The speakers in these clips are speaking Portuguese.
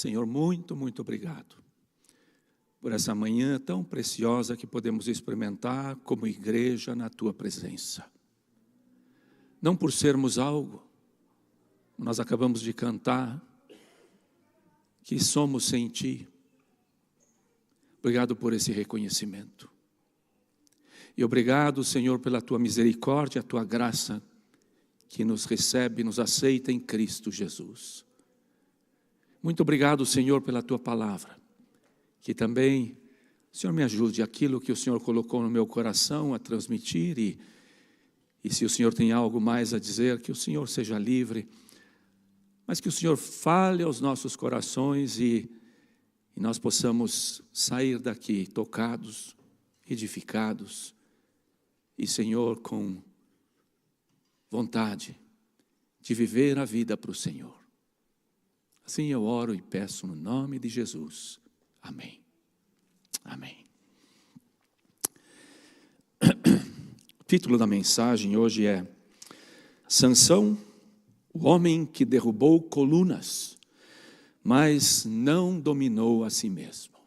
Senhor, muito, muito obrigado por essa manhã tão preciosa que podemos experimentar como igreja na Tua presença. Não por sermos algo, nós acabamos de cantar, que somos sem Ti. Obrigado por esse reconhecimento. E obrigado, Senhor, pela Tua misericórdia, a Tua graça, que nos recebe, nos aceita em Cristo Jesus. Muito obrigado, Senhor, pela Tua palavra, que também o Senhor me ajude aquilo que o Senhor colocou no meu coração a transmitir e se o Senhor tem algo mais a dizer, que o Senhor seja livre, mas que o Senhor fale aos nossos corações e nós possamos sair daqui tocados, edificados e, Senhor, com vontade de viver a vida para o Senhor. Assim eu oro e peço no nome de Jesus. Amém. Amém. O título da mensagem hoje é Sansão, o homem que derrubou colunas, mas não dominou a si mesmo.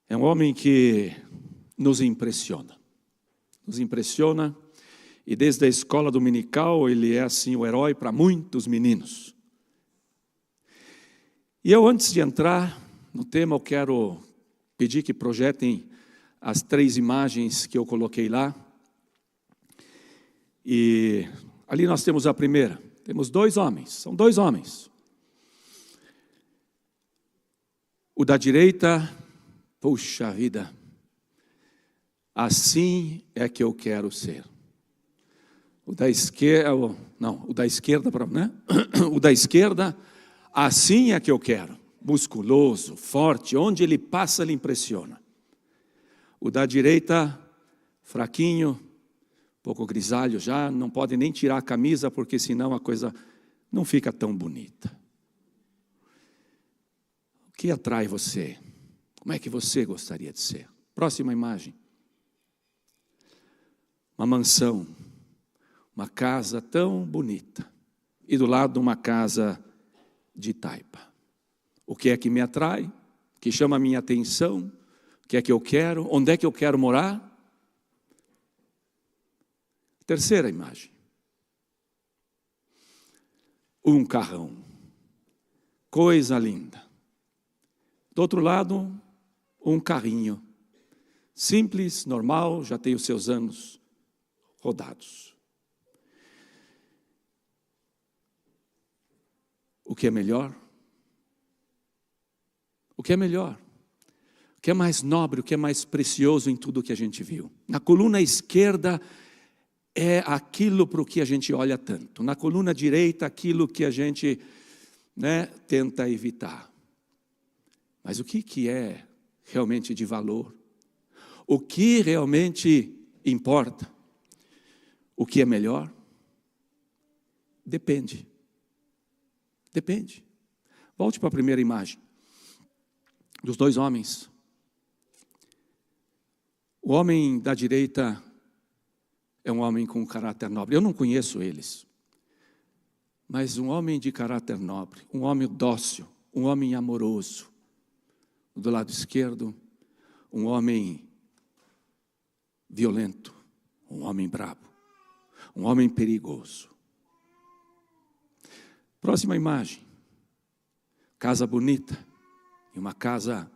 É um homem que nos impressiona. Nos impressiona. E desde a escola dominical ele é assim o herói para muitos meninos. E eu, antes de entrar no tema, eu quero pedir que projetem as 3 imagens que eu coloquei lá. E ali nós temos a primeira. Temos 2 homens, são 2 homens. O da direita, puxa vida, assim é que eu quero ser. O da esquerda, não, o da esquerda, né? O da esquerda, assim é que eu quero. Musculoso, forte, onde ele passa, ele impressiona. O da direita, fraquinho, pouco grisalho já, não pode nem tirar a camisa, porque senão a coisa não fica tão bonita. O que atrai você? Como é que você gostaria de ser? Próxima imagem. Uma mansão. Uma casa tão bonita, e do lado uma casa de taipa. O que é que me atrai? O que chama a minha atenção? O que é que eu quero? Onde é que eu quero morar? Terceira imagem. Um carrão. Coisa linda. Do outro lado, um carrinho. Simples, normal, já tem os seus anos rodados. O que é melhor? O que é melhor? O que é mais nobre, o que é mais precioso em tudo que a gente viu? Na coluna esquerda é aquilo para o que a gente olha tanto. Na coluna direita, aquilo que a gente tenta evitar. Mas o que é realmente de valor? O que realmente importa? O que é melhor? Depende. Depende. Volte para a primeira imagem. Dos 2 homens. O homem da direita é um homem com caráter nobre. Eu não conheço eles. Mas um homem de caráter nobre. Um homem dócil. Um homem amoroso. Do lado esquerdo, um homem violento. Um homem bravo. Um homem perigoso. Próxima imagem. Casa bonita. E uma casa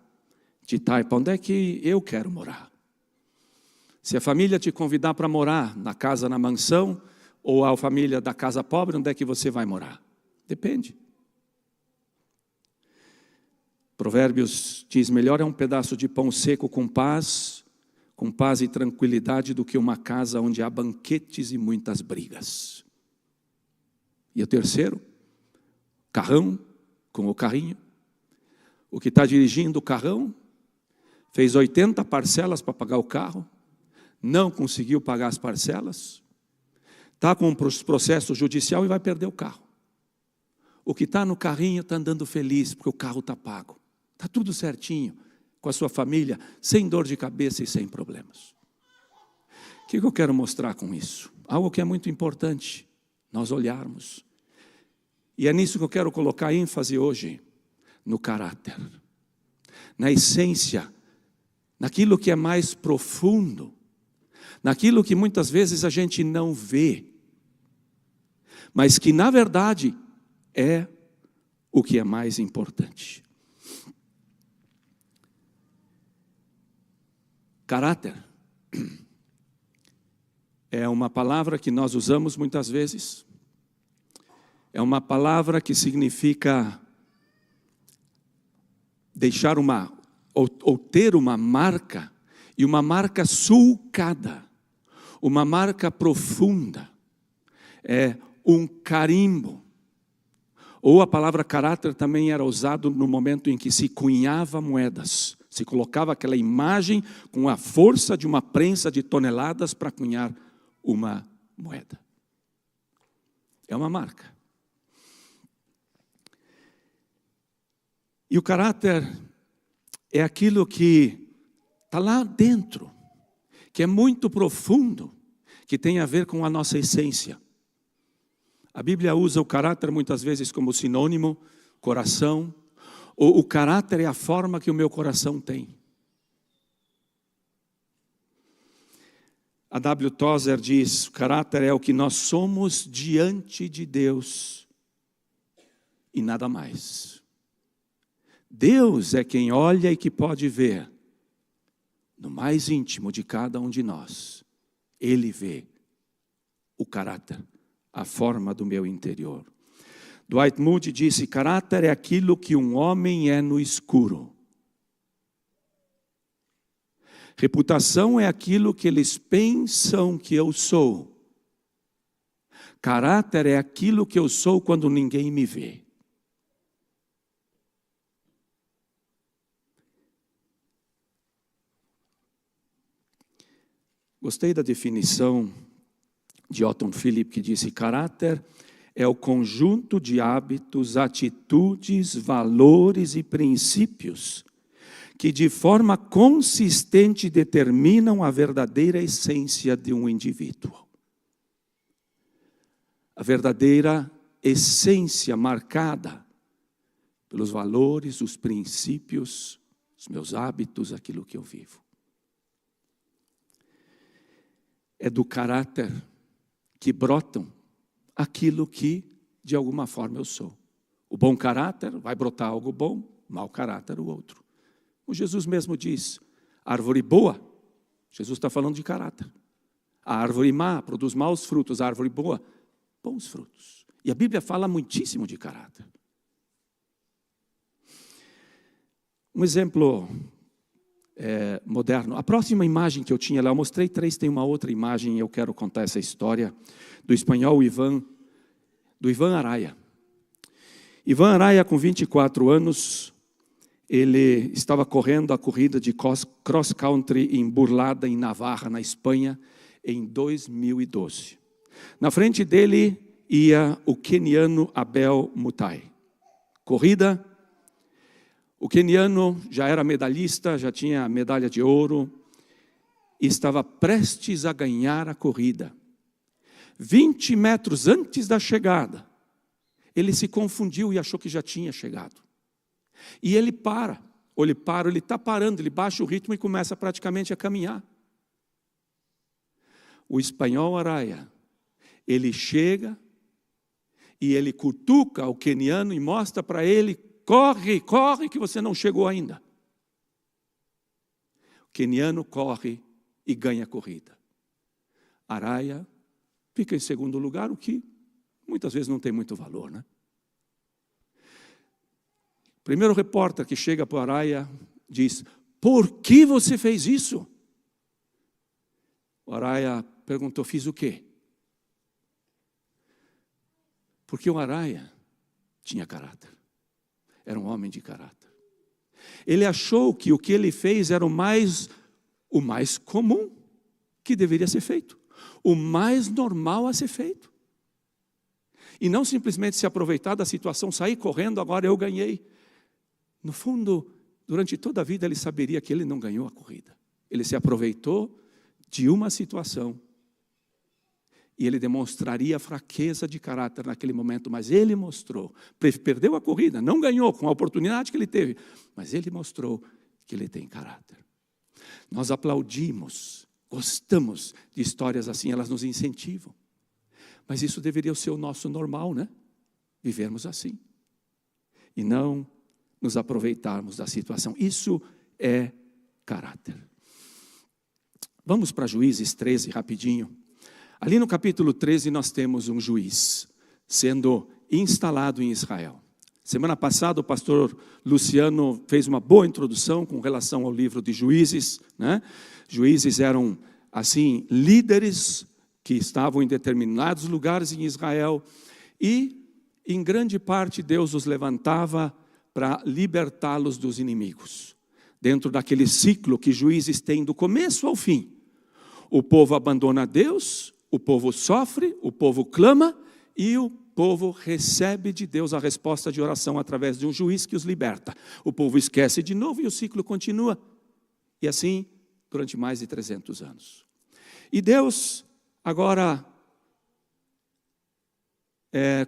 de taipa. Onde é que eu quero morar? Se a família te convidar para morar na casa, na mansão, ou a família da casa pobre, onde é que você vai morar? Depende. Provérbios diz, melhor é um pedaço de pão seco com paz e tranquilidade, do que uma casa onde há banquetes e muitas brigas. E o terceiro? Carrão, com o carrinho. O que está dirigindo o carrão fez 80 parcelas para pagar o carro, não conseguiu pagar as parcelas, está com um processo judicial e vai perder o carro. O que está no carrinho está andando feliz, porque o carro está pago. Está tudo certinho, com a sua família, sem dor de cabeça e sem problemas. O que eu quero mostrar com isso? Algo que é muito importante nós olharmos. E é nisso que eu quero colocar ênfase hoje, no caráter, na essência, naquilo que é mais profundo, naquilo que muitas vezes a gente não vê, mas que na verdade é o que é mais importante. Caráter é uma palavra que nós usamos muitas vezes, é uma palavra que significa deixar ou ter uma marca, e uma marca sulcada, uma marca profunda, é um carimbo. Ou a palavra caráter também era usado no momento em que se cunhava moedas, se colocava aquela imagem com a força de uma prensa de toneladas para cunhar uma moeda. É uma marca. E o caráter é aquilo que está lá dentro, que é muito profundo, que tem a ver com a nossa essência. A Bíblia usa o caráter muitas vezes como sinônimo, coração, ou o caráter é a forma que o meu coração tem. A W. Tozer diz, o caráter é o que nós somos diante de Deus e nada mais. Deus é quem olha e que pode ver no mais íntimo de cada um de nós. Ele vê o caráter, a forma do meu interior. Dwight Moody disse, caráter é aquilo que um homem é no escuro. Reputação é aquilo que eles pensam que eu sou. Caráter é aquilo que eu sou quando ninguém me vê. Gostei da definição de Otton Phillip, que disse, caráter é o conjunto de hábitos, atitudes, valores e princípios que de forma consistente determinam a verdadeira essência de um indivíduo. A verdadeira essência marcada pelos valores, os princípios, os meus hábitos, aquilo que eu vivo. É do caráter que brotam aquilo que, de alguma forma, eu sou. O bom caráter vai brotar algo bom, mau caráter o outro. O Jesus mesmo diz, árvore boa, Jesus está falando de caráter. A árvore má produz maus frutos, a árvore boa, bons frutos. E a Bíblia fala muitíssimo de caráter. Um exemplo moderno. A próxima imagem que eu tinha lá, eu mostrei 3, tem uma outra imagem e eu quero contar essa história do espanhol do Ivan Araya. Ivan Araya, com 24 anos, ele estava correndo a corrida de cross country em Burlada, em Navarra, na Espanha, em 2012. Na frente dele ia o queniano Abel Mutai. Corrida. O queniano já era medalhista, já tinha medalha de ouro, e estava prestes a ganhar a corrida. 20 metros antes da chegada, ele se confundiu e achou que já tinha chegado. E ele ele está parando, ele baixa o ritmo e começa praticamente a caminhar. O espanhol Araya, ele chega e ele cutuca o queniano e mostra para ele, corre, corre que você não chegou ainda. O queniano corre e ganha a corrida. Araya fica em segundo lugar, o que muitas vezes não tem muito valor, né? O primeiro repórter que chega para o Araya diz, por que você fez isso? O Araya perguntou, fiz o quê? Porque o Araya tinha caráter. Era um homem de caráter. Ele achou que o que ele fez era o mais comum que deveria ser feito. O mais normal a ser feito. E não simplesmente se aproveitar da situação, sair correndo, agora eu ganhei. No fundo, durante toda a vida ele saberia que ele não ganhou a corrida. Ele se aproveitou de uma situação E ele demonstraria fraqueza de caráter naquele momento, mas ele mostrou. Perdeu a corrida, não ganhou com a oportunidade que ele teve, mas ele mostrou que ele tem caráter. Nós aplaudimos, gostamos de histórias assim, elas nos incentivam. Mas isso deveria ser o nosso normal, né? Vivermos assim. E não nos aproveitarmos da situação. Isso é caráter. Vamos para Juízes 13, rapidinho. Ali no capítulo 13 nós temos um juiz sendo instalado em Israel. Semana passada o pastor Luciano fez uma boa introdução com relação ao livro de Juízes, né? Juízes eram, assim, líderes que estavam em determinados lugares em Israel e, em grande parte, Deus os levantava para libertá-los dos inimigos. Dentro daquele ciclo que Juízes tem do começo ao fim. O povo abandona Deus, o povo sofre, o povo clama e o povo recebe de Deus a resposta de oração através de um juiz que os liberta. O povo esquece de novo e o ciclo continua. E assim, durante mais de 300 anos. E Deus agora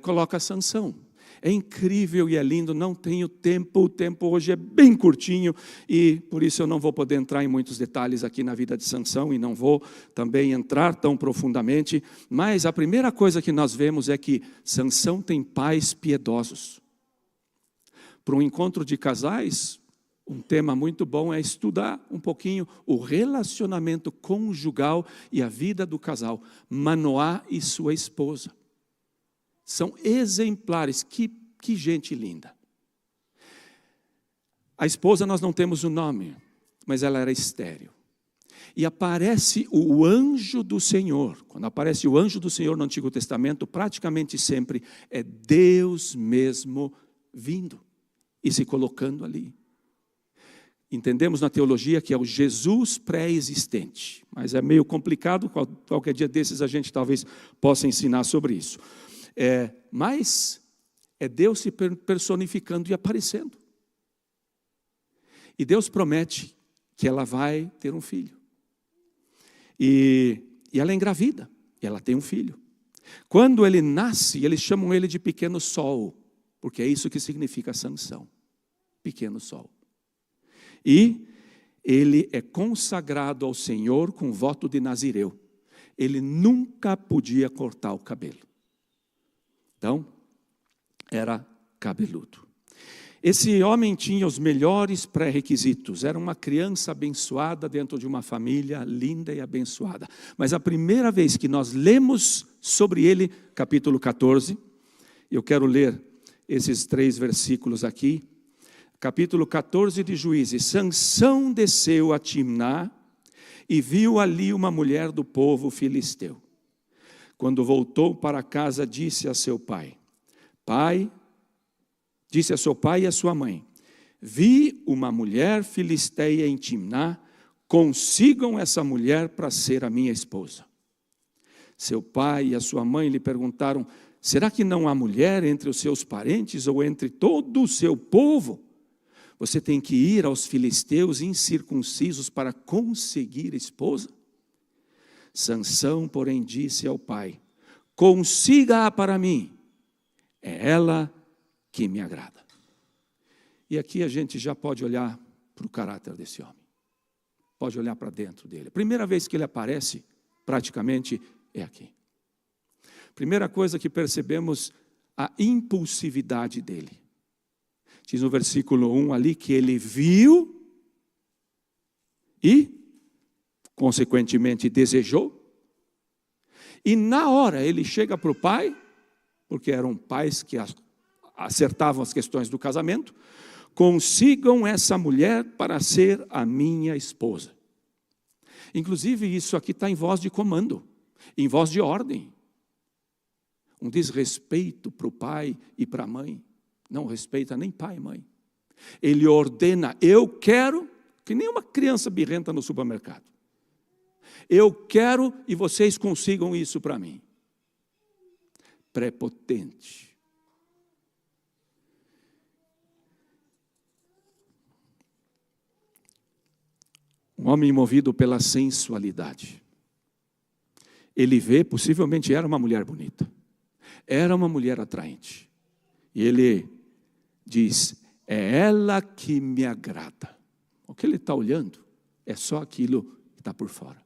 coloca Sansão. É incrível e é lindo, não tenho tempo, o tempo hoje é bem curtinho e por isso eu não vou poder entrar em muitos detalhes aqui na vida de Sansão e não vou também entrar tão profundamente, mas a primeira coisa que nós vemos é que Sansão tem pais piedosos. Para um encontro de casais, um tema muito bom é estudar um pouquinho o relacionamento conjugal e a vida do casal, Manoá e sua esposa. São exemplares, que gente linda. A esposa nós não temos o nome, mas ela era estéril. E aparece o anjo do Senhor. Quando aparece o anjo do Senhor no Antigo Testamento, praticamente sempre é Deus mesmo vindo e se colocando ali. Entendemos na teologia que é o Jesus pré-existente, mas é meio complicado, qualquer dia desses a gente talvez possa ensinar sobre isso. Mas é Deus se personificando e aparecendo. E Deus promete que ela vai ter um filho. E ela é engravida, e ela tem um filho. Quando ele nasce, eles chamam ele de pequeno sol, porque é isso que significa Sansão, pequeno sol. E ele é consagrado ao Senhor com voto de nazireu. Ele nunca podia cortar o cabelo. Então, era cabeludo. Esse homem tinha os melhores pré-requisitos. Era uma criança abençoada dentro de uma família linda e abençoada. Mas a primeira vez que nós lemos sobre ele, capítulo 14, eu quero ler esses 3 versículos aqui. Capítulo 14 de Juízes. Sansão desceu a Timná e viu ali uma mulher do povo filisteu. Quando voltou para casa, disse a seu pai, disse a seu pai e a sua mãe, vi uma mulher filisteia em Timná, consigam essa mulher para ser a minha esposa. Seu pai e a sua mãe lhe perguntaram, será que não há mulher entre os seus parentes ou entre todo o seu povo? Você tem que ir aos filisteus incircuncisos para conseguir esposa? Sansão, porém, disse ao pai, consiga-a para mim, é ela que me agrada. E aqui a gente já pode olhar para o caráter desse homem, pode olhar para dentro dele. A primeira vez que ele aparece, praticamente, é aqui. Primeira coisa que percebemos, a impulsividade dele. Diz no versículo 1 ali que ele viu e consequentemente desejou, e na hora ele chega para o pai, porque eram pais que acertavam as questões do casamento, consigam essa mulher para ser a minha esposa. Inclusive isso aqui está em voz de comando, em voz de ordem, um desrespeito para o pai e para a mãe, não respeita nem pai e mãe. Ele ordena, eu quero, que nem uma criança birrenta no supermercado. Eu quero e vocês consigam isso para mim. Prepotente. Um homem movido pela sensualidade. ele vê, possivelmente era uma mulher bonita, era uma mulher atraente. E ele diz, é ela que me agrada. O que ele está olhando é só aquilo que está por fora.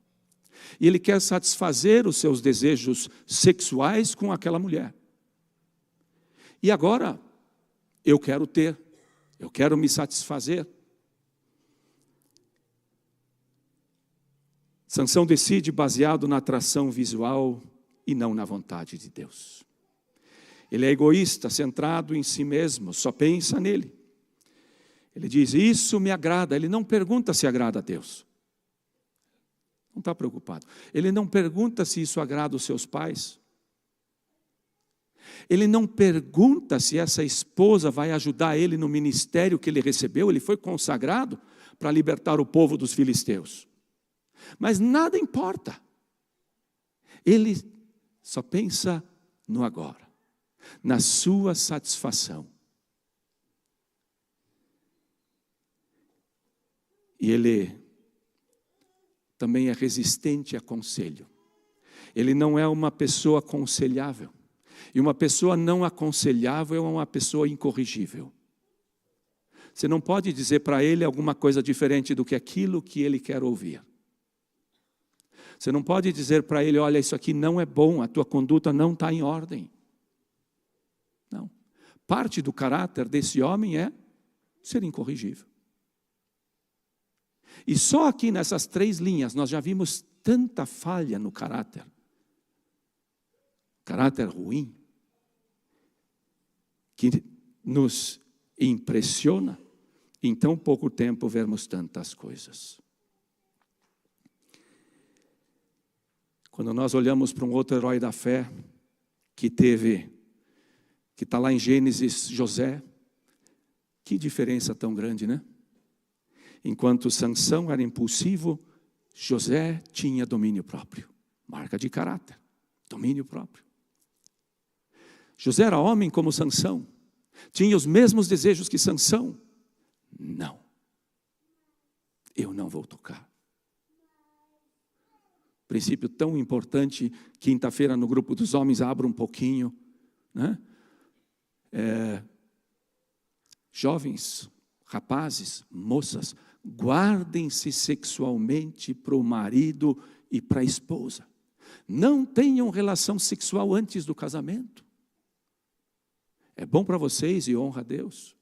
E ele quer satisfazer os seus desejos sexuais com aquela mulher. E agora, eu quero me satisfazer. Sansão decide baseado na atração visual e não na vontade de Deus. Ele é egoísta, centrado em si mesmo, só pensa nele. Ele diz, isso me agrada. Ele não pergunta se agrada a Deus. Não está preocupado. Ele não pergunta se isso agrada os seus pais. Ele não pergunta se essa esposa vai ajudar ele no ministério que ele recebeu. Ele foi consagrado para libertar o povo dos filisteus. Mas nada importa. Ele só pensa no agora, na sua satisfação. E ele também é resistente a conselho. Ele não é uma pessoa aconselhável. E uma pessoa não aconselhável é uma pessoa incorrigível. Você não pode dizer para ele alguma coisa diferente do que aquilo que ele quer ouvir. Você não pode dizer para ele, olha, isso aqui não é bom, a tua conduta não está em ordem. Não. Parte do caráter desse homem é ser incorrigível. E só aqui nessas 3 linhas nós já vimos tanta falha no caráter. Caráter ruim. Que nos impressiona em tão pouco tempo vermos tantas coisas. Quando nós olhamos para um outro herói da fé que está lá em Gênesis, José, que diferença tão grande, né? Enquanto Sansão era impulsivo, José tinha domínio próprio, marca de caráter, domínio próprio. José era homem como Sansão, tinha os mesmos desejos que Sansão. Não, eu não vou tocar. Princípio tão importante, quinta-feira no grupo dos homens, abro um pouquinho, né? Jovens, rapazes, moças, guardem-se sexualmente para o marido e para a esposa. Não tenham relação sexual antes do casamento. É bom para vocês e honra a Deus.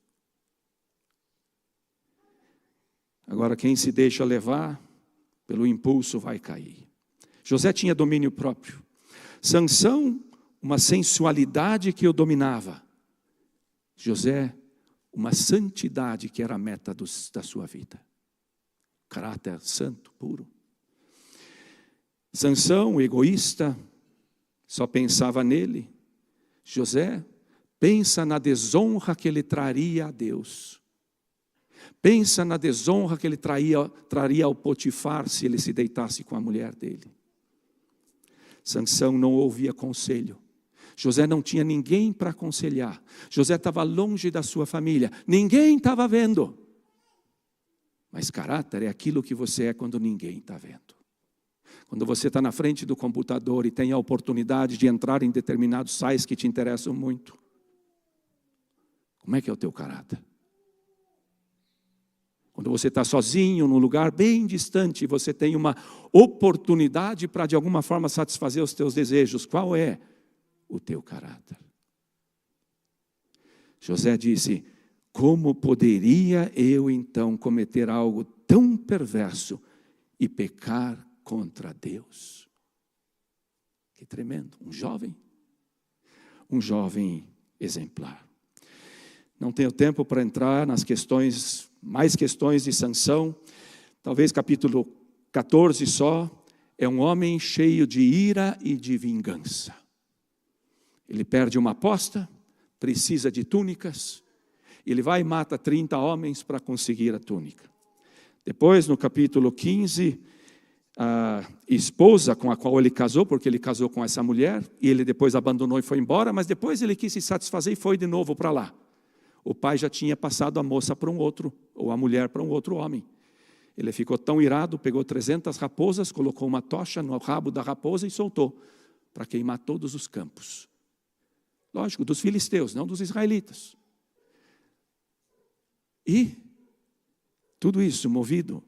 Agora, quem se deixa levar pelo impulso vai cair. José tinha domínio próprio. Sansão, uma sensualidade que o dominava. José, uma santidade que era a meta da sua vida. Caráter santo, puro. Sansão, egoísta, só pensava nele. José, pensa na desonra que ele traria a Deus. Pensa na desonra que ele traria ao Potifar se ele se deitasse com a mulher dele. Sansão não ouvia conselho. José não tinha ninguém para aconselhar. José estava longe da sua família. Ninguém estava vendo. Mas caráter é aquilo que você é quando ninguém está vendo. Quando você está na frente do computador e tem a oportunidade de entrar em determinados sites que te interessam muito. Como é que é o teu caráter? Quando você está sozinho, num lugar bem distante, você tem uma oportunidade para de alguma forma satisfazer os teus desejos. Qual é o teu caráter? José disse, como poderia eu então cometer algo tão perverso e pecar contra Deus? Que tremendo, um jovem exemplar. Não tenho tempo para entrar nas mais questões de Sansão. Talvez capítulo 14 só. É um homem cheio de ira e de vingança. Ele perde uma aposta, precisa de túnicas. Ele vai e mata 30 homens para conseguir a túnica. Depois, no capítulo 15, a esposa com a qual ele casou, porque ele casou com essa mulher, e ele depois abandonou e foi embora, mas depois ele quis se satisfazer e foi de novo para lá. O pai já tinha passado a moça para um outro, ou a mulher para um outro homem. Ele ficou tão irado, pegou 300 raposas, colocou uma tocha no rabo da raposa e soltou, para queimar todos os campos. Lógico, dos filisteus, não dos israelitas. E tudo isso movido,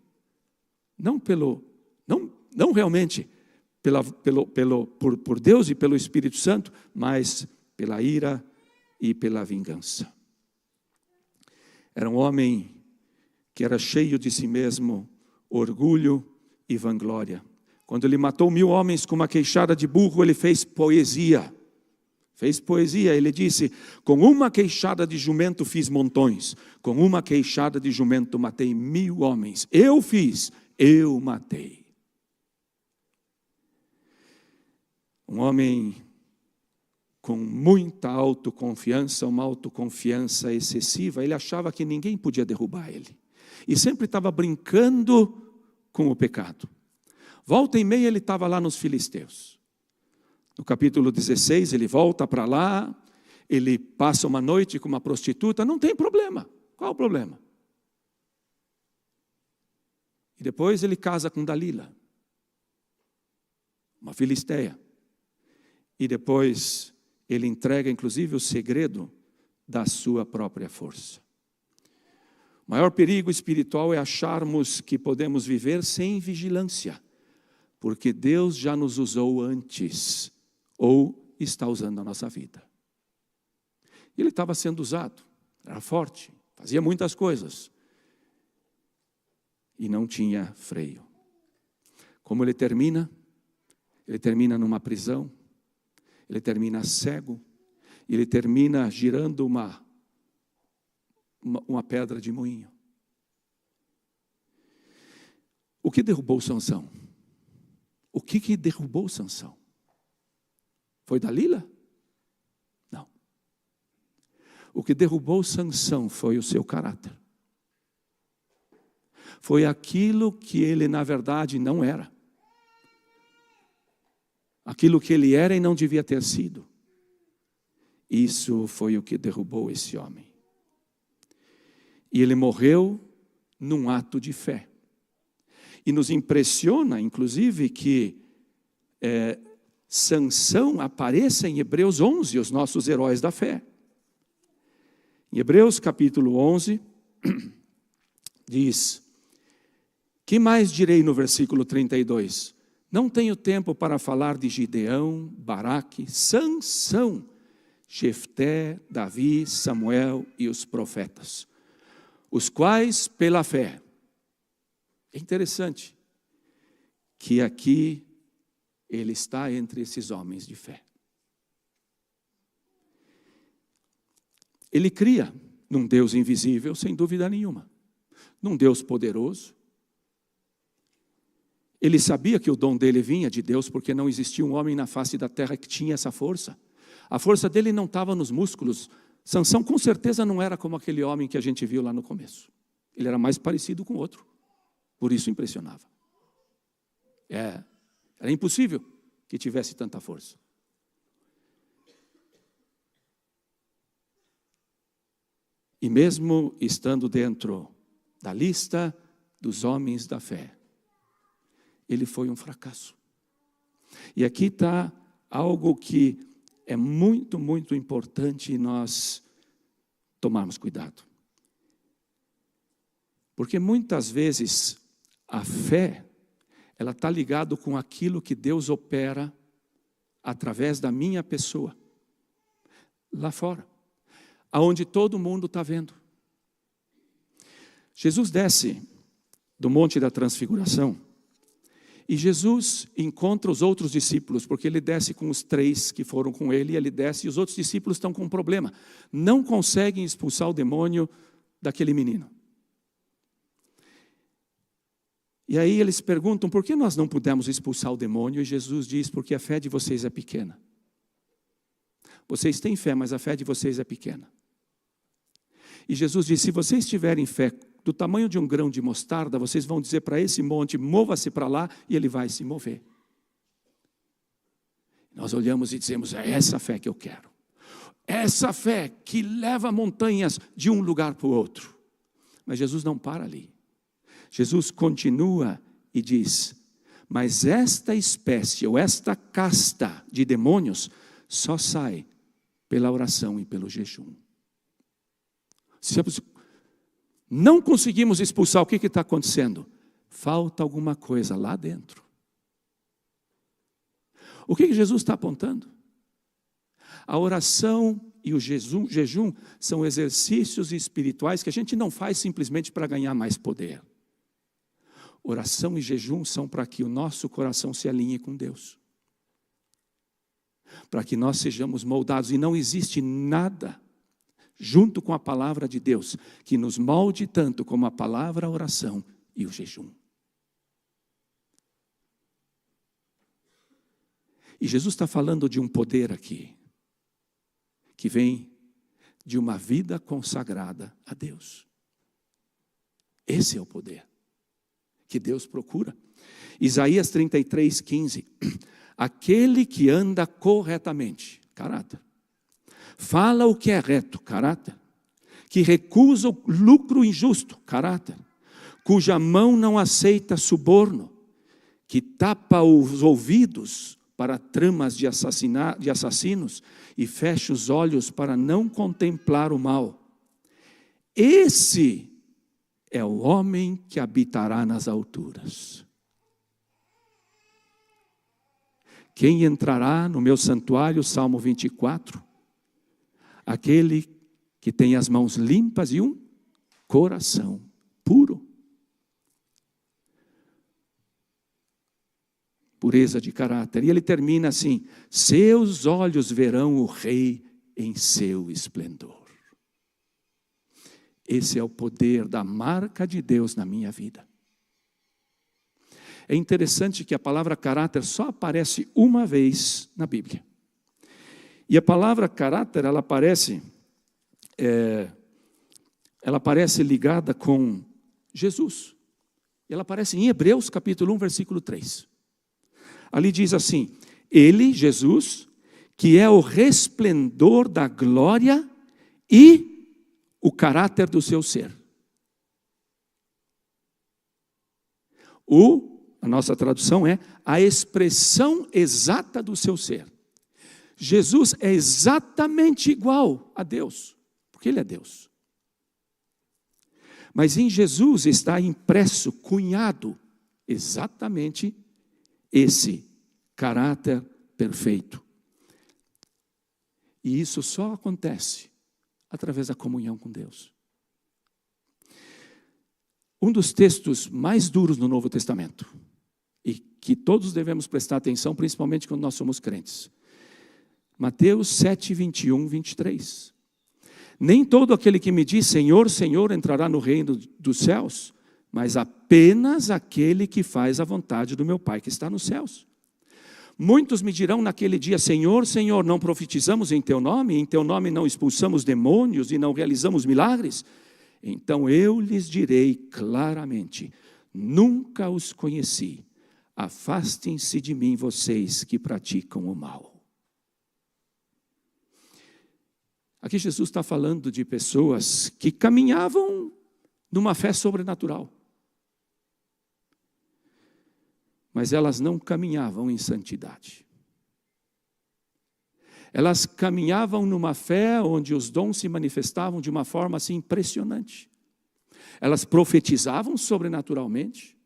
não realmente por Deus e pelo Espírito Santo, mas pela ira e pela vingança. Era um homem que era cheio de si mesmo, orgulho e vanglória. Quando ele matou 1000 homens com uma queixada de burro, ele fez poesia. Ele disse: com uma queixada de jumento fiz montões, com uma queixada de jumento matei 1000 homens. Eu matei. Um homem com muita autoconfiança, uma autoconfiança excessiva. Ele achava que ninguém podia derrubar ele. E sempre estava brincando com o pecado. Volta e meia ele estava lá nos filisteus. No capítulo 16 ele volta para lá, ele passa uma noite com uma prostituta, não tem problema. Qual o problema? E depois ele casa com Dalila, uma filisteia. E depois ele entrega inclusive o segredo da sua própria força. O maior perigo espiritual é acharmos que podemos viver sem vigilância, porque Deus já nos usou antes, ou está usando a nossa vida. Ele estava sendo usado, era forte, fazia muitas coisas, e não tinha freio. Como ele termina? Ele termina numa prisão, ele termina cego, ele termina girando uma pedra de moinho. O que derrubou Sansão? O que derrubou Sansão? Foi Dalila? Não. O que derrubou Sansão foi o seu caráter. Foi aquilo que ele, na verdade, não era. Aquilo que ele era e não devia ter sido. Isso foi o que derrubou esse homem. E ele morreu num ato de fé. E nos impressiona, inclusive, que Sansão apareça em Hebreus 11, os nossos heróis da fé. Em Hebreus capítulo 11, diz: que mais direi no versículo 32? Não tenho tempo para falar de Gideão, Baraque, Sansão, Jefté, Davi, Samuel e os profetas, os quais pela fé. É interessante que aqui ele está entre esses homens de fé. Ele cria num Deus invisível, sem dúvida nenhuma, num Deus poderoso. Ele sabia que o dom dele vinha de Deus, porque não existia um homem na face da terra que tinha essa força. A força dele não estava nos músculos. Sansão com certeza não era como aquele homem que a gente viu lá no começo. Ele era mais parecido com outro. Por isso impressionava. Era impossível que tivesse tanta força. E mesmo estando dentro da lista dos homens da fé, ele foi um fracasso. E aqui está algo que é muito, muito importante nós tomarmos cuidado. Porque muitas vezes a fé, ela está ligada com aquilo que Deus opera através da minha pessoa, lá fora, aonde todo mundo está vendo. Jesus desce do Monte da Transfiguração e Jesus encontra os outros discípulos, porque ele desce com os 3 que foram com ele, e ele desce e os outros discípulos estão com um problema, não conseguem expulsar o demônio daquele menino. E aí eles perguntam, por que nós não pudemos expulsar o demônio? E Jesus diz, porque a fé de vocês é pequena. Vocês têm fé, mas a fé de vocês é pequena. E Jesus diz, se vocês tiverem fé do tamanho de um grão de mostarda, vocês vão dizer para esse monte, mova-se para lá, e ele vai se mover. Nós olhamos e dizemos, é essa fé que eu quero. Essa fé que leva montanhas de um lugar para o outro. Mas Jesus não para ali. Jesus continua e diz: mas esta espécie ou esta casta de demônios só sai pela oração e pelo jejum. Se não conseguimos expulsar, o que está acontecendo? Falta alguma coisa lá dentro. O que Jesus está apontando? A oração e o jejum são exercícios espirituais que a gente não faz simplesmente para ganhar mais poder. Oração e jejum são para que o nosso coração se alinhe com Deus. Para que nós sejamos moldados. E não existe nada, junto com a palavra de Deus, que nos molde tanto como a palavra, a oração e o jejum. E Jesus está falando de um poder aqui, que vem de uma vida consagrada a Deus. Esse é o poder que Deus procura. Isaías 33:15. Aquele que anda corretamente, caráter. Fala o que é reto, caráter. Que recusa o lucro injusto, caráter. Cuja mão não aceita suborno. Que tapa os ouvidos para tramas de assassinos e fecha os olhos para não contemplar o mal. Esse é o homem que habitará nas alturas. Quem entrará no meu santuário, Salmo 24? Aquele que tem as mãos limpas e um coração puro. Pureza de caráter. E ele termina assim: seus olhos verão o Rei em seu esplendor. Esse é o poder da marca de Deus na minha vida. É interessante que a palavra caráter só aparece uma vez na Bíblia. E a palavra caráter, ela aparece ligada com Jesus. Ela aparece em Hebreus capítulo 1, versículo 3. Ali diz assim: ele, Jesus, que é o resplendor da glória e o caráter do seu ser. A nossa tradução é a expressão exata do seu ser. Jesus é exatamente igual a Deus, porque Ele é Deus. Mas em Jesus está impresso, cunhado, exatamente esse caráter perfeito. E isso só acontece através da comunhão com Deus. Um dos textos mais duros no Novo Testamento, e que todos devemos prestar atenção, principalmente quando nós somos crentes. Mateus 7, 21, 23. Nem todo aquele que me diz Senhor, Senhor entrará no reino dos céus, mas apenas aquele que faz a vontade do meu Pai que está nos céus. Muitos me dirão naquele dia: Senhor, Senhor, não profetizamos em teu nome não expulsamos demônios e não realizamos milagres? Então eu lhes direi claramente: nunca os conheci. Afastem-se de mim, vocês que praticam o mal. Aqui Jesus está falando de pessoas que caminhavam numa fé sobrenatural. Mas elas não caminhavam em santidade. Elas caminhavam numa fé onde os dons se manifestavam de uma forma assim impressionante. Elas profetizavam sobrenaturalmente,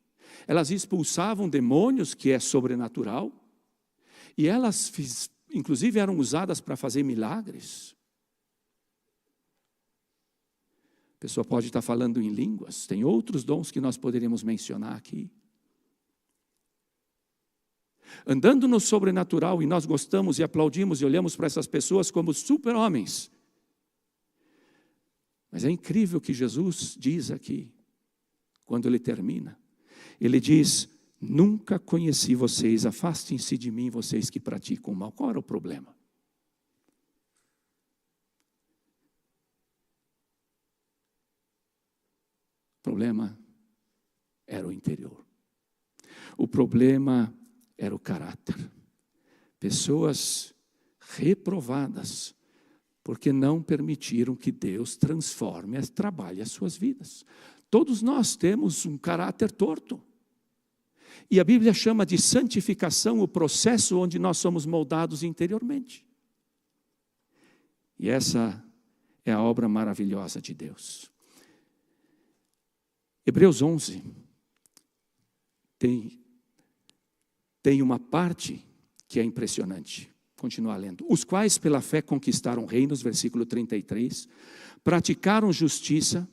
elas expulsavam demônios, que é sobrenatural, e elas, inclusive, eram usadas para fazer milagres. A pessoa pode estar falando em línguas, tem outros dons que nós poderíamos mencionar aqui. Andando no sobrenatural, e nós gostamos e aplaudimos e olhamos para essas pessoas como super-homens. Mas é incrível o que Jesus diz aqui, quando ele termina. Ele diz: nunca conheci vocês, afastem-se de mim, vocês que praticam o mal. Qual era o problema? O problema era o interior. O problema era o caráter. Pessoas reprovadas, porque não permitiram que Deus trabalhe as suas vidas. Todos nós temos um caráter torto. E a Bíblia chama de santificação o processo onde nós somos moldados interiormente. E essa é a obra maravilhosa de Deus. Hebreus 11 tem uma parte que é impressionante. Continuar lendo. Os quais pela fé conquistaram reinos, versículo 33, praticaram justiça,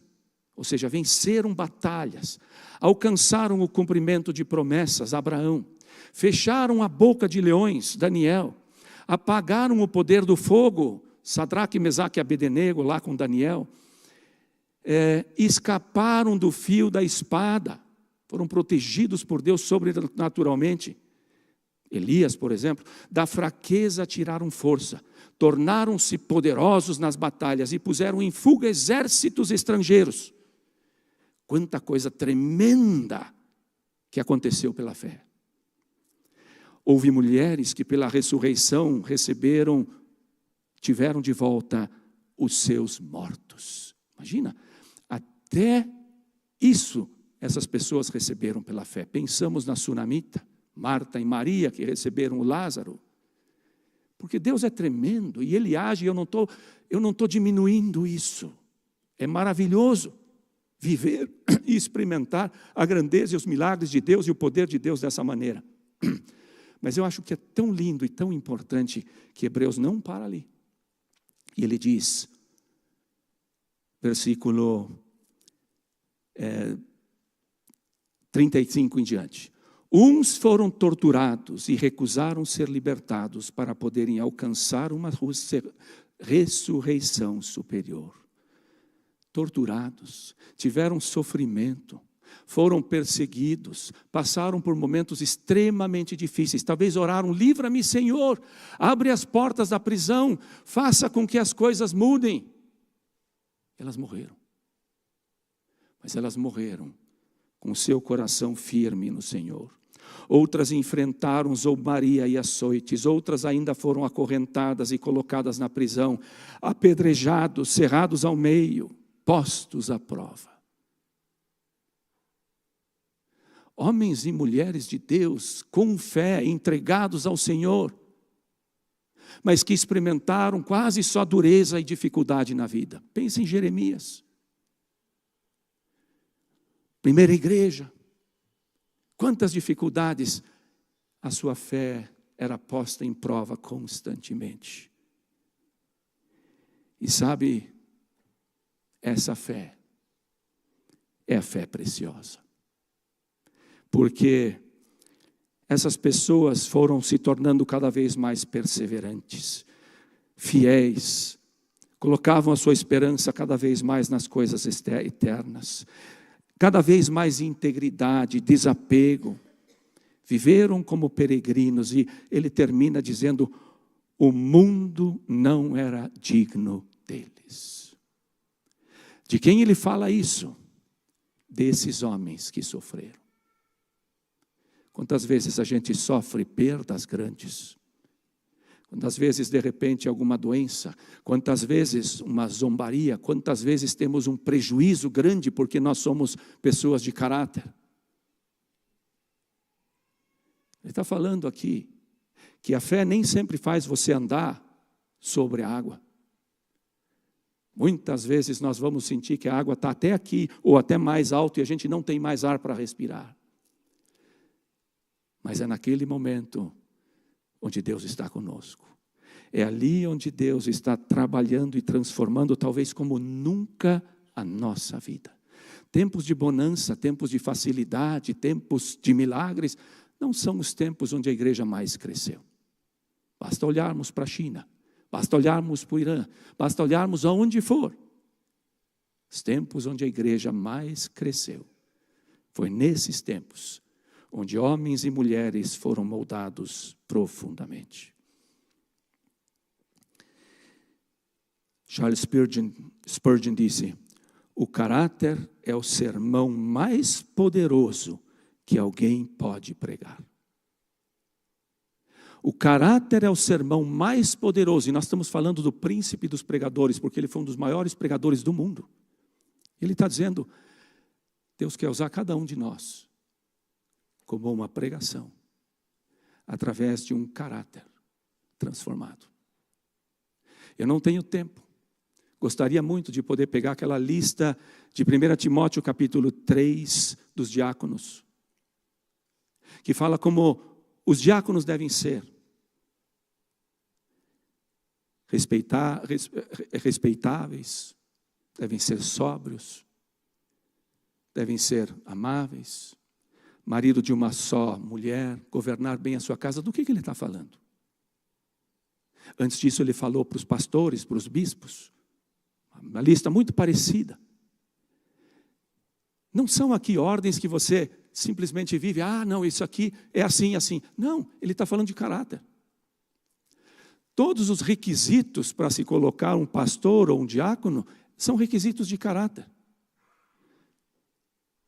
ou seja, venceram batalhas, alcançaram o cumprimento de promessas, Abraão, fecharam a boca de leões, Daniel, apagaram o poder do fogo, Sadraque, Mesaque e Abednego, lá com Daniel, escaparam do fio da espada, foram protegidos por Deus sobrenaturalmente. Elias, por exemplo, da fraqueza tiraram força, tornaram-se poderosos nas batalhas e puseram em fuga exércitos estrangeiros. Quanta coisa tremenda que aconteceu pela fé. Houve mulheres que pela ressurreição tiveram de volta os seus mortos. Imagina, até isso essas pessoas receberam pela fé. Pensamos na Sunamita, Marta e Maria, que receberam o Lázaro. Porque Deus é tremendo e Ele age, eu não estou diminuindo isso. É maravilhoso viver e experimentar a grandeza e os milagres de Deus e o poder de Deus dessa maneira. Mas eu acho que é tão lindo e tão importante que Hebreus não para ali. E ele diz, versículo 35 em diante. Uns foram torturados e recusaram ser libertados para poderem alcançar uma ressurreição superior. Torturados, tiveram sofrimento, foram perseguidos, passaram por momentos extremamente difíceis. Talvez oraram, livra-me, Senhor, abre as portas da prisão, faça com que as coisas mudem. Elas morreram. Mas elas morreram com o seu coração firme no Senhor. Outras enfrentaram zombaria e açoites, outras ainda foram acorrentadas e colocadas na prisão, apedrejados, cerrados ao meio, postos à prova. Homens e mulheres de Deus, com fé, entregados ao Senhor, mas que experimentaram quase só dureza e dificuldade na vida. Pense em Jeremias. Primeira igreja. Quantas dificuldades, a sua fé era posta em prova constantemente. E sabe, essa fé é a fé preciosa. Porque essas pessoas foram se tornando cada vez mais perseverantes, fiéis, colocavam a sua esperança cada vez mais nas coisas eternas, cada vez mais integridade, desapego, viveram como peregrinos, e ele termina dizendo, o mundo não era digno deles. De quem ele fala isso? Desses homens que sofreram. Quantas vezes a gente sofre perdas grandes? Quantas vezes, de repente, alguma doença? Quantas vezes uma zombaria? Quantas vezes temos um prejuízo grande porque nós somos pessoas de caráter? Ele está falando aqui que a fé nem sempre faz você andar sobre a água. Muitas vezes nós vamos sentir que a água está até aqui ou até mais alto e a gente não tem mais ar para respirar. Mas é naquele momento onde Deus está conosco. É ali onde Deus está trabalhando e transformando, talvez como nunca, a nossa vida. Tempos de bonança, tempos de facilidade, tempos de milagres, não são os tempos onde a igreja mais cresceu. Basta olharmos para a China, basta olharmos para o Irã, basta olharmos aonde for. Os tempos onde a igreja mais cresceu, foi nesses tempos onde homens e mulheres foram moldados profundamente. Charles Spurgeon disse, o caráter é o sermão mais poderoso que alguém pode pregar. O caráter é o sermão mais poderoso, e nós estamos falando do príncipe dos pregadores, porque ele foi um dos maiores pregadores do mundo. Ele está dizendo, Deus quer usar cada um de nós como uma pregação, através de um caráter transformado. Eu não tenho tempo. Gostaria muito de poder pegar aquela lista de 1 Timóteo capítulo 3 dos diáconos, que fala como os diáconos devem ser respeitáveis, devem ser sóbrios, devem ser amáveis, marido de uma só mulher, governar bem a sua casa. Do que ele está falando? Antes disso ele falou para os pastores, para os bispos, uma lista muito parecida. Não são aqui ordens que você simplesmente vive, não, isso aqui é assim, assim. Não, ele está falando de caráter. Todos os requisitos para se colocar um pastor ou um diácono são requisitos de caráter.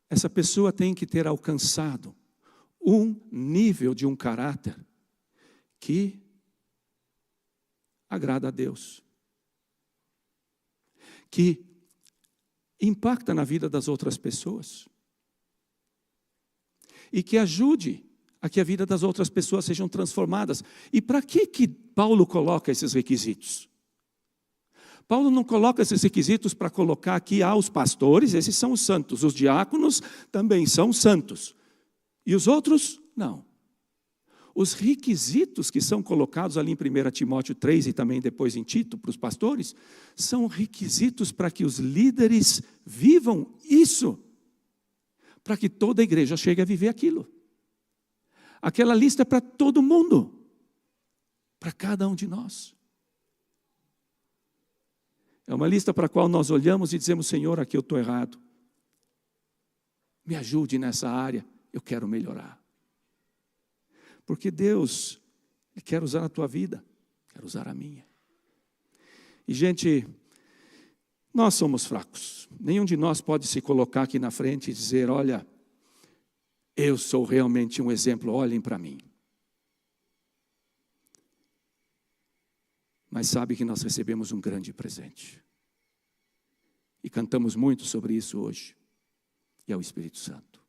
Essa pessoa tem que ter alcançado um nível de um caráter que agrada a Deus, que impacta na vida das outras pessoas e que ajude a que a vida das outras pessoas sejam transformadas. E para que Paulo coloca esses requisitos? Paulo não coloca esses requisitos para colocar aqui os pastores, esses são os santos, os diáconos também são santos, e os outros, não. Os requisitos que são colocados ali em 1 Timóteo 3 e também depois em Tito, para os pastores, são requisitos para que os líderes vivam isso, para que toda a igreja chegue a viver aquilo. Aquela lista é para todo mundo, para cada um de nós. É uma lista para a qual nós olhamos e dizemos: Senhor, aqui eu estou errado. Me ajude nessa área, eu quero melhorar. Porque Deus, Ele quer usar a tua vida, quer usar a minha. E gente, nós somos fracos. Nenhum de nós pode se colocar aqui na frente e dizer: olha, eu sou realmente um exemplo, olhem para mim. Mas sabe que nós recebemos um grande presente. E cantamos muito sobre isso hoje. E é o Espírito Santo.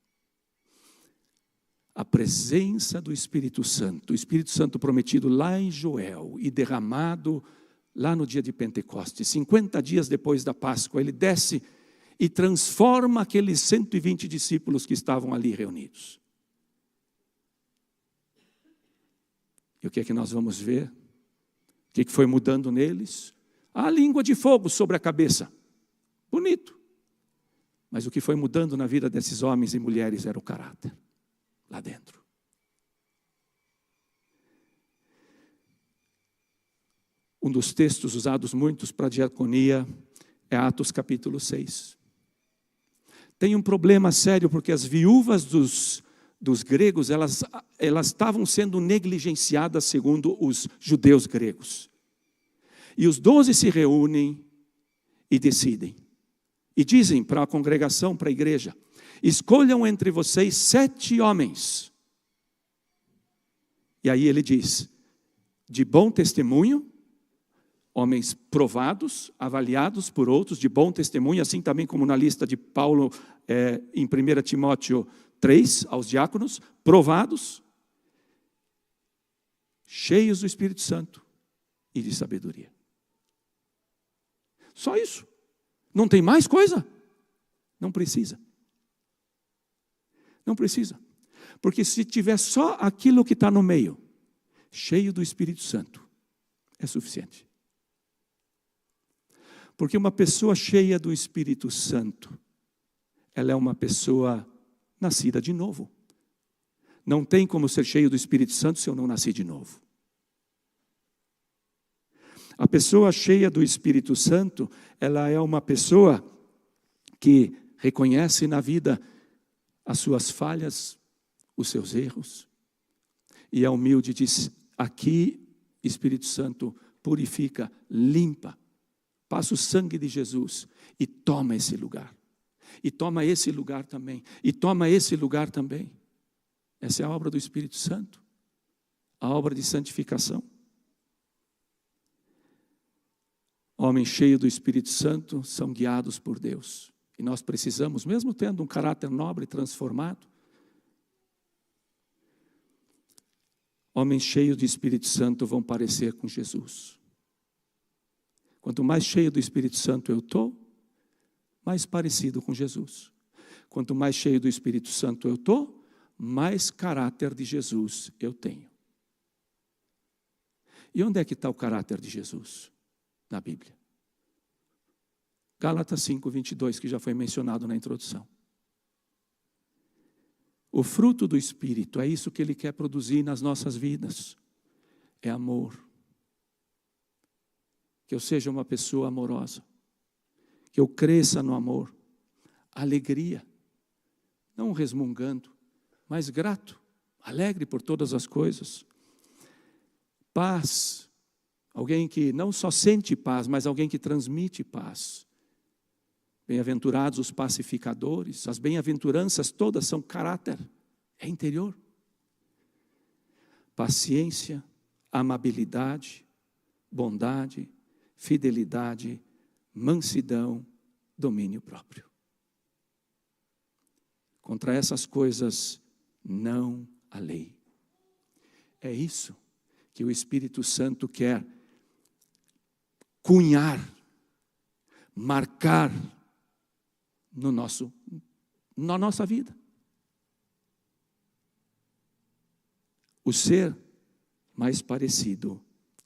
A presença do Espírito Santo, o Espírito Santo prometido lá em Joel e derramado lá no dia de Pentecostes, 50 dias depois da Páscoa, ele desce e transforma aqueles 120 discípulos que estavam ali reunidos. E o que é que nós vamos ver? O que foi mudando neles? A língua de fogo sobre a cabeça. Bonito. Mas o que foi mudando na vida desses homens e mulheres era o caráter. Lá dentro. Um dos textos usados muitos para a diaconia é Atos capítulo 6. Tem um problema sério porque as viúvas dos gregos, elas estavam sendo negligenciadas segundo os judeus gregos. E os 12 se reúnem e decidem. E dizem para a congregação, para a igreja: escolham entre vocês 7 homens. E aí ele diz: de bom testemunho, homens provados, avaliados por outros, de bom testemunho, assim também como na lista de Paulo em 1 Timóteo 3, aos diáconos, provados, cheios do Espírito Santo e de sabedoria. Só isso. Não tem mais coisa? Não precisa. Não precisa. Porque se tiver só aquilo que está no meio, cheio do Espírito Santo, é suficiente. Porque uma pessoa cheia do Espírito Santo, ela é uma pessoa nascida de novo. Não tem como ser cheio do Espírito Santo se eu não nasci de novo. A pessoa cheia do Espírito Santo, ela é uma pessoa que reconhece na vida as suas falhas, os seus erros, e é humilde e diz: aqui, Espírito Santo, purifica, limpa, passa o sangue de Jesus e toma esse lugar. E toma esse lugar também. E toma esse lugar também. Essa é a obra do Espírito Santo. A obra de santificação. Homens cheios do Espírito Santo são guiados por Deus. E nós precisamos, mesmo tendo um caráter nobre e transformado, homens cheios de Espírito Santo vão parecer com Jesus. Quanto mais cheio do Espírito Santo eu estou, mais parecido com Jesus. Quanto mais cheio do Espírito Santo eu estou, mais caráter de Jesus eu tenho. E onde é que está o caráter de Jesus? Na Bíblia. Gálatas 5:22, que já foi mencionado na introdução. O fruto do Espírito, é isso que Ele quer produzir nas nossas vidas. É amor. Que eu seja uma pessoa amorosa. Que eu cresça no amor. Alegria. Não resmungando, mas grato. Alegre por todas as coisas. Paz. Alguém que não só sente paz, mas alguém que transmite paz. Bem-aventurados os pacificadores. As bem-aventuranças todas são caráter, é interior. Paciência, amabilidade, bondade, fidelidade, mansidão, domínio próprio. Contra essas coisas não há lei. É isso que o Espírito Santo quer cunhar, marcar na nossa vida. O ser mais parecido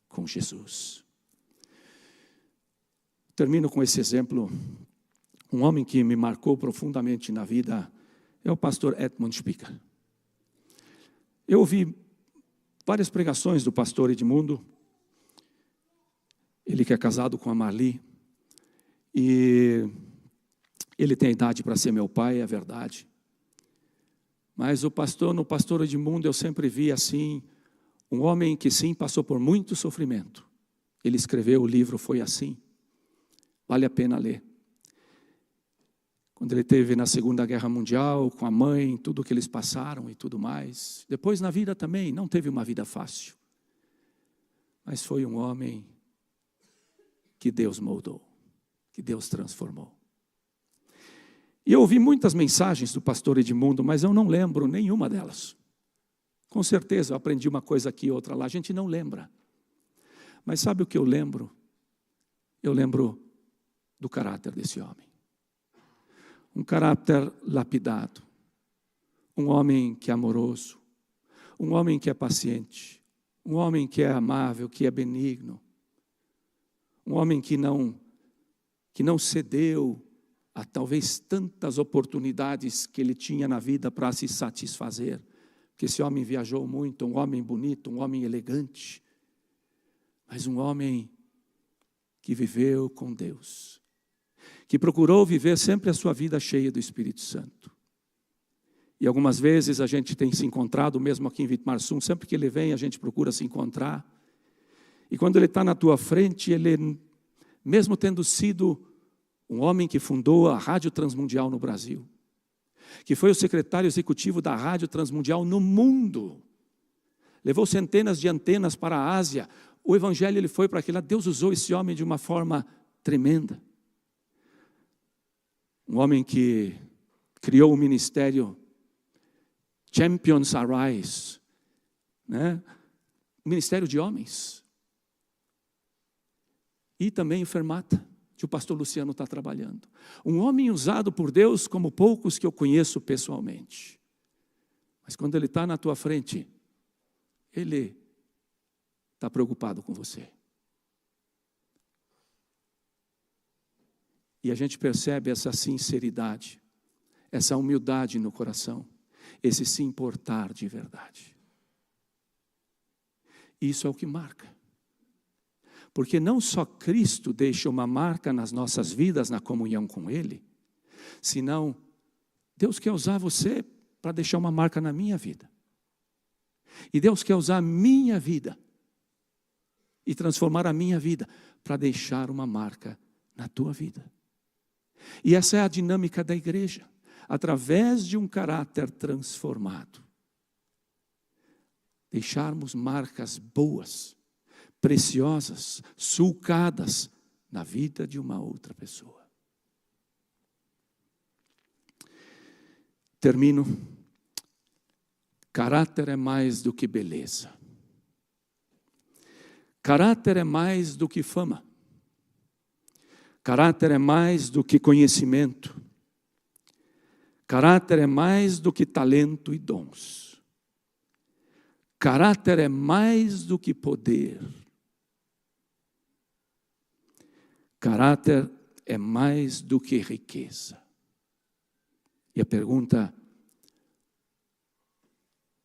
com Jesus. Termino com esse exemplo. Um homem que me marcou profundamente na vida é o pastor Edmund Spicker. Eu ouvi várias pregações do pastor Edmundo. Ele que é casado com a Marli. E ele tem idade para ser meu pai, é verdade. Mas no pastor Edmundo eu sempre vi assim, um homem que sim passou por muito sofrimento. Ele escreveu o livro Foi Assim. Vale a pena ler. Quando ele esteve na Segunda Guerra Mundial, com a mãe, tudo que eles passaram e tudo mais. Depois na vida também, não teve uma vida fácil. Mas foi um homem que Deus moldou, que Deus transformou. E eu ouvi muitas mensagens do pastor Edmundo, mas eu não lembro nenhuma delas. Com certeza eu aprendi uma coisa aqui e outra lá, a gente não lembra. Mas sabe o que eu lembro? Eu lembro do caráter desse homem. Um caráter lapidado. Um homem que é amoroso. Um homem que é paciente. Um homem que é amável, que é benigno. Um homem que não cedeu a talvez tantas oportunidades que ele tinha na vida para se satisfazer. Porque esse homem viajou muito, um homem bonito, um homem elegante. Mas um homem que viveu com Deus. Que procurou viver sempre a sua vida cheia do Espírito Santo. E algumas vezes a gente tem se encontrado, mesmo aqui em Vitmarsum, sempre que ele vem a gente procura se encontrar. E quando ele está na tua frente, ele, mesmo tendo sido um homem que fundou a Rádio Transmundial no Brasil, que foi o secretário executivo da Rádio Transmundial no mundo, levou centenas de antenas para a Ásia, o evangelho ele foi para aquele lado. Deus usou esse homem de uma forma tremenda. Um homem que criou o ministério Champions Arise, né? Ministério de homens. E também o Fermata, que o pastor Luciano está trabalhando. Um homem usado por Deus como poucos que eu conheço pessoalmente. Mas quando ele está na tua frente, ele está preocupado com você. E a gente percebe essa sinceridade, essa humildade no coração, esse se importar de verdade. Isso é o que marca. Porque não só Cristo deixa uma marca nas nossas vidas, na comunhão com Ele, senão Deus quer usar você para deixar uma marca na minha vida. E Deus quer usar a minha vida e transformar a minha vida para deixar uma marca na tua vida. E essa é a dinâmica da igreja, através de um caráter transformado. Deixarmos marcas boas, preciosas, sulcadas na vida de uma outra pessoa. Termino. Caráter é mais do que beleza. Caráter é mais do que fama. Caráter é mais do que conhecimento. Caráter é mais do que talento e dons. Caráter é mais do que poder. Caráter é mais do que riqueza. E a pergunta: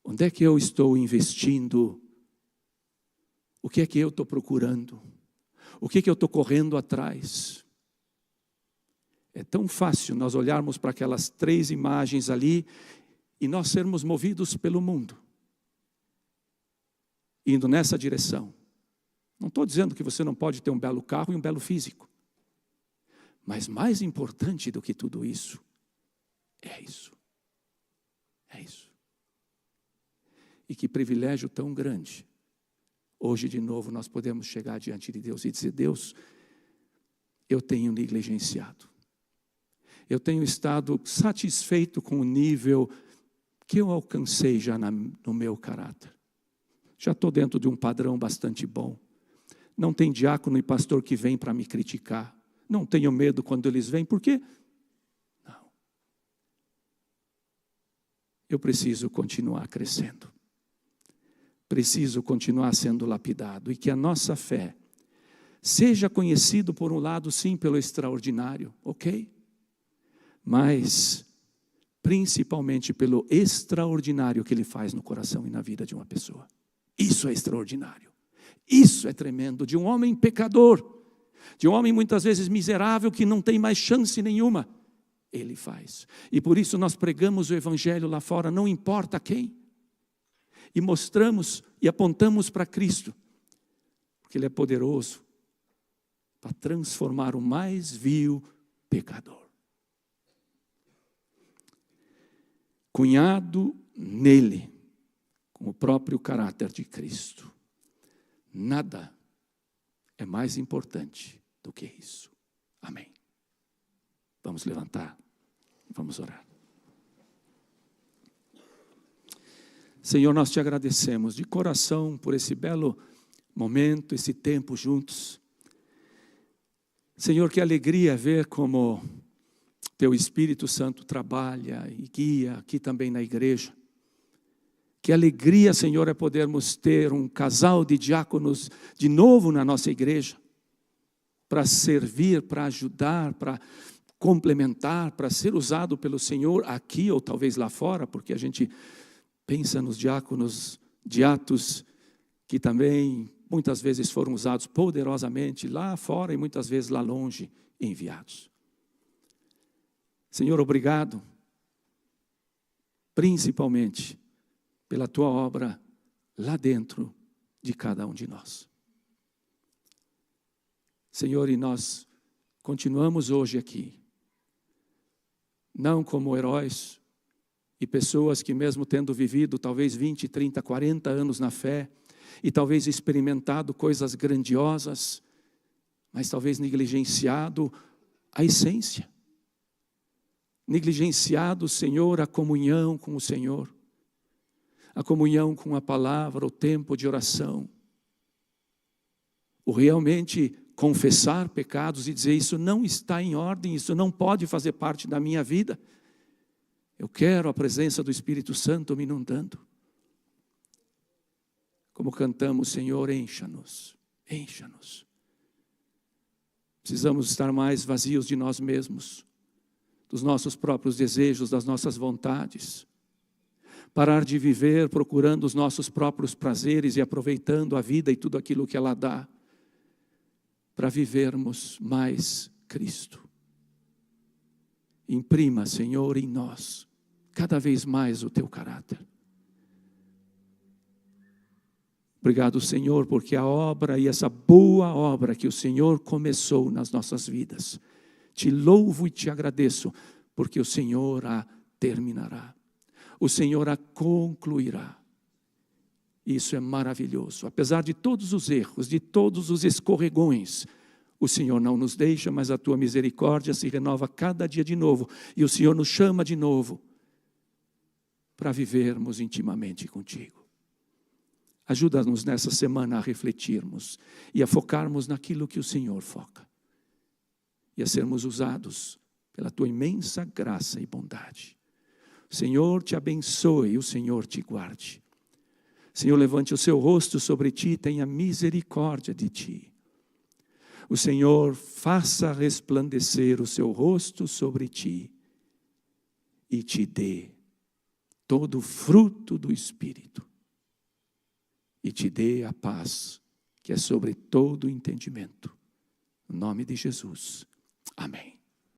onde é que eu estou investindo? O que é que eu estou procurando? O que é que eu estou correndo atrás? É tão fácil nós olharmos para aquelas 3 imagens ali e nós sermos movidos pelo mundo, indo nessa direção. Não estou dizendo que você não pode ter um belo carro e um belo físico. Mas mais importante do que tudo isso, é isso. É isso. E que privilégio tão grande. Hoje, de novo, nós podemos chegar diante de Deus e dizer: Deus, eu tenho negligenciado. Eu tenho estado satisfeito com o nível que eu alcancei já no meu caráter. Já estou dentro de um padrão bastante bom. Não tem diácono e pastor que vem para me criticar. Não tenho medo quando eles vêm. Por quê? Não. Eu preciso continuar crescendo. Preciso continuar sendo lapidado. E que a nossa fé seja conhecido por um lado, sim, pelo extraordinário, ok? Mas principalmente pelo extraordinário que Ele faz no coração e na vida de uma pessoa. Isso é extraordinário. Isso é tremendo. De um homem pecador, de um homem muitas vezes miserável, que não tem mais chance nenhuma, Ele faz. E por isso nós pregamos o Evangelho lá fora, não importa quem. E mostramos e apontamos para Cristo, porque Ele é poderoso para transformar o mais vil pecador. Cunhado nele, com o próprio caráter de Cristo. Nada é mais importante do que isso. Amém. Vamos levantar, vamos orar. Senhor, nós te agradecemos de coração por esse belo momento, esse tempo juntos. Senhor, que alegria ver como Teu Espírito Santo trabalha e guia aqui também na igreja. Que alegria, Senhor, é podermos ter um casal de diáconos de novo na nossa igreja, para servir, para ajudar, para complementar, para ser usado pelo Senhor aqui ou talvez lá fora, porque a gente pensa nos diáconos de Atos, que também muitas vezes foram usados poderosamente lá fora e muitas vezes lá longe, enviados. Senhor, obrigado, principalmente pela Tua obra lá dentro de cada um de nós. Senhor, e nós continuamos hoje aqui, não como heróis e pessoas que mesmo tendo vivido talvez 20, 30, 40 anos na fé, e talvez experimentado coisas grandiosas, mas talvez negligenciado a essência. Negligenciado, Senhor, a comunhão com o Senhor, a comunhão com a palavra, o tempo de oração, o realmente confessar pecados e dizer: isso não está em ordem, isso não pode fazer parte da minha vida. Eu quero a presença do Espírito Santo me inundando. Como cantamos: Senhor, encha-nos, encha-nos. Precisamos estar mais vazios de nós mesmos, dos nossos próprios desejos, das nossas vontades. Parar de viver procurando os nossos próprios prazeres e aproveitando a vida e tudo aquilo que ela dá, para vivermos mais Cristo. Imprima, Senhor, em nós, cada vez mais o Teu caráter. Obrigado, Senhor, porque a obra e essa boa obra que o Senhor começou nas nossas vidas, te louvo e te agradeço, porque o Senhor a terminará. O Senhor a concluirá. Isso é maravilhoso. Apesar de todos os erros, de todos os escorregões, o Senhor não nos deixa, mas a Tua misericórdia se renova cada dia de novo. E o Senhor nos chama de novo para vivermos intimamente contigo. Ajuda-nos nessa semana a refletirmos e a focarmos naquilo que o Senhor foca. E a sermos usados pela tua imensa graça e bondade. O Senhor te abençoe e o Senhor te guarde. O Senhor levante o seu rosto sobre ti e tenha misericórdia de ti. O Senhor faça resplandecer o seu rosto sobre ti e te dê todo o fruto do Espírito. E te dê a paz que é sobre todo o entendimento. No nome de Jesus. Amém.